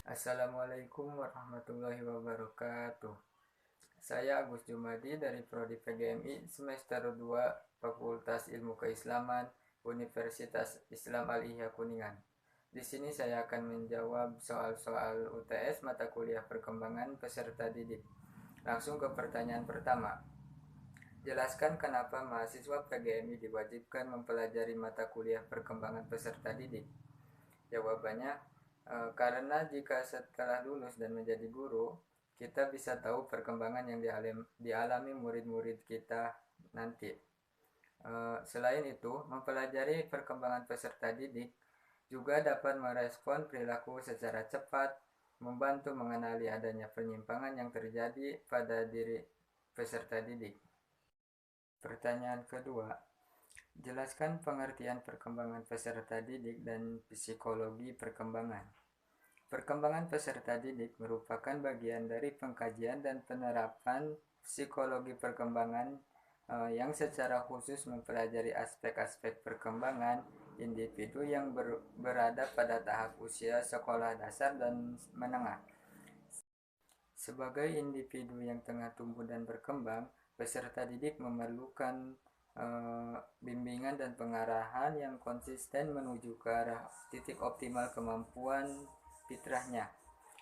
Assalamualaikum warahmatullahi wabarakatuh. Saya Agus Jumadi dari Prodi PGMI semester 2 Fakultas Ilmu Keislaman Universitas Islam Al-Ihya Kuningan. Di sini saya akan menjawab soal-soal UTS mata kuliah perkembangan peserta didik. Langsung ke pertanyaan pertama. Jelaskan kenapa mahasiswa PGMI diwajibkan mempelajari mata kuliah perkembangan peserta didik. Jawabannya, karena jika setelah lulus dan menjadi guru, kita bisa tahu perkembangan yang dialami murid-murid kita nanti. Selain itu, mempelajari perkembangan peserta didik juga dapat merespon perilaku secara cepat, membantu mengenali adanya penyimpangan yang terjadi pada diri peserta didik. Pertanyaan kedua, jelaskan pengertian perkembangan peserta didik dan psikologi perkembangan. Perkembangan peserta didik merupakan bagian dari pengkajian dan penerapan psikologi perkembangan yang secara khusus mempelajari aspek-aspek perkembangan individu yang berada pada tahap usia sekolah dasar dan menengah. Sebagai individu yang tengah tumbuh dan berkembang, peserta didik memerlukan bimbingan dan pengarahan yang konsisten menuju ke arah titik optimal kemampuan fitrahnya.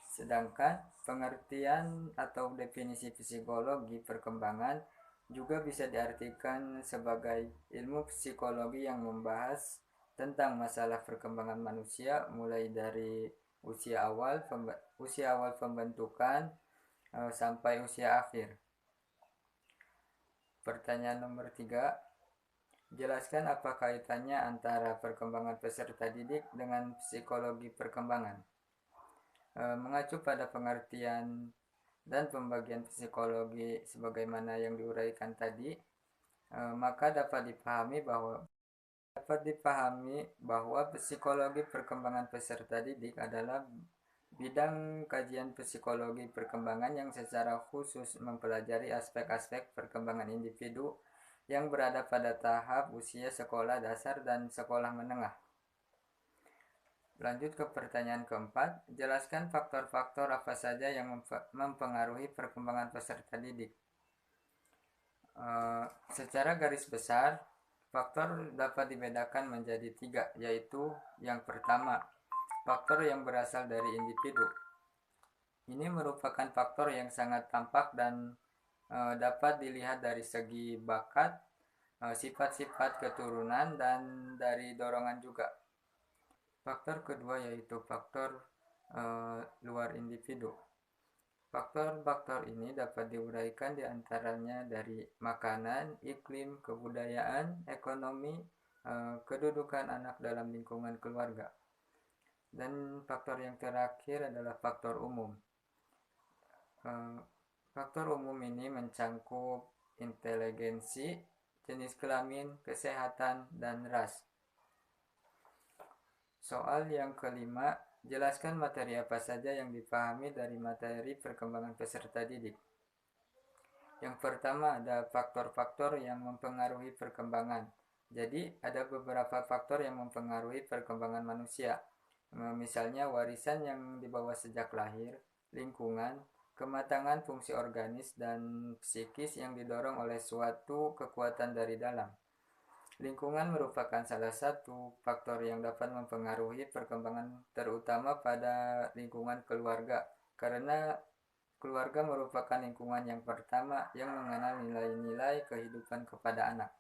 Sedangkan pengertian atau definisi psikologi perkembangan juga bisa diartikan sebagai ilmu psikologi yang membahas tentang masalah perkembangan manusia mulai dari usia awal pembentukan sampai usia akhir. Pertanyaan nomor 3. Jelaskan apa kaitannya antara perkembangan peserta didik dengan psikologi perkembangan. Mengacu pada pengertian dan pembagian psikologi sebagaimana yang diuraikan tadi, maka dapat dipahami bahwa psikologi perkembangan peserta didik adalah bidang kajian psikologi perkembangan yang secara khusus mempelajari aspek-aspek perkembangan individu yang berada pada tahap usia sekolah dasar dan sekolah menengah. Lanjut ke pertanyaan keempat, jelaskan faktor-faktor apa saja yang mempengaruhi perkembangan peserta didik. Secara garis besar, faktor dapat dibedakan menjadi 3, yaitu yang pertama, faktor yang berasal dari individu. Ini merupakan faktor yang sangat tampak dan dapat dilihat dari segi bakat, sifat-sifat keturunan, dan dari dorongan juga. Faktor kedua yaitu faktor luar individu. Faktor-faktor ini dapat diuraikan diantaranya dari makanan, iklim, kebudayaan, ekonomi, kedudukan anak dalam lingkungan keluarga. Dan faktor yang terakhir adalah faktor umum. Faktor umum ini mencangkup inteligensi, jenis kelamin, kesehatan, dan ras. Soal yang kelima, jelaskan materi apa saja yang dipahami dari materi perkembangan peserta didik. Yang pertama ada faktor-faktor yang mempengaruhi perkembangan. Jadi ada beberapa faktor yang mempengaruhi perkembangan manusia. Misalnya warisan yang dibawa sejak lahir, lingkungan, kematangan fungsi organis dan psikis yang didorong oleh suatu kekuatan dari dalam. Lingkungan merupakan salah satu faktor yang dapat mempengaruhi perkembangan, terutama pada lingkungan keluarga, karena keluarga merupakan lingkungan yang pertama yang mengenal nilai-nilai kehidupan kepada anak.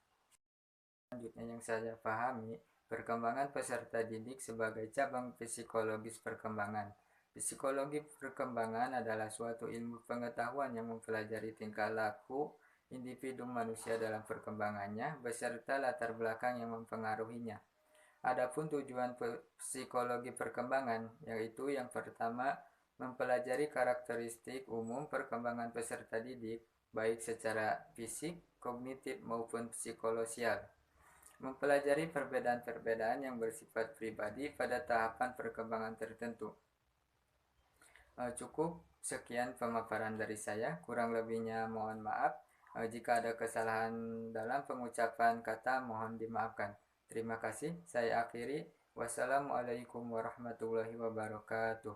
Selanjutnya yang saya pahami, perkembangan peserta didik sebagai cabang psikologis perkembangan. Psikologi perkembangan adalah suatu ilmu pengetahuan yang mempelajari tingkah laku individu manusia dalam perkembangannya beserta latar belakang yang mempengaruhinya. Adapun tujuan psikologi perkembangan yaitu yang pertama, mempelajari karakteristik umum perkembangan peserta didik baik secara fisik, kognitif maupun psikososial. Mempelajari perbedaan-perbedaan yang bersifat pribadi pada tahapan perkembangan tertentu. Cukup Sekian pemaparan dari saya, kurang lebihnya mohon maaf. Jika ada kesalahan dalam pengucapan kata mohon dimaafkan. Terima kasih, saya akhiri. Wassalamualaikum warahmatullahi wabarakatuh.